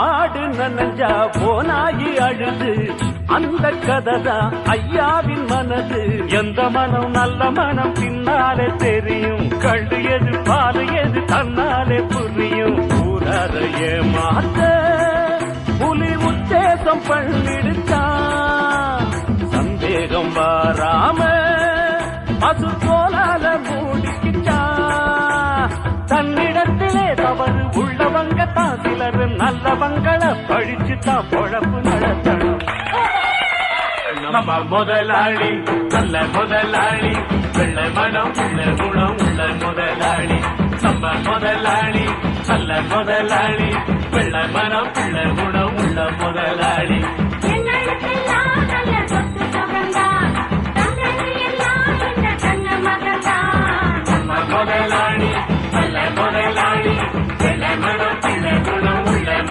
ஆடு நனஞ்சா போனாயி அழுது அந்த கதைதான் ஐயாவின் மனது. எந்த மனம் நல்ல மனம் பின்னாலே தெரியும், கண்டு எது பாரு எது தன்னாலே புரியும். ஊரார ஏமாத்த புலி உத்தேசம் பண்ணிடுச்சான், சந்தேகம் வாராம பசு போலால மூடிக்கிச்சான். தன்னிடத்திலே தவறு உள்ளவங்க தான் சிலர் நல்லவங்களை பழிச்சுதான் பொழப்பு நடத்தணும். நம்ம முதலாளி நல்ல முதலாளி, வெள்ளை மனம் உள்ள குணம் உள்ள முதலாளி. நம்ம முதலாளி நல்ல முதலாளி, வெள்ளை மனம் உள்ள குணம் உள்ள முதலாளி.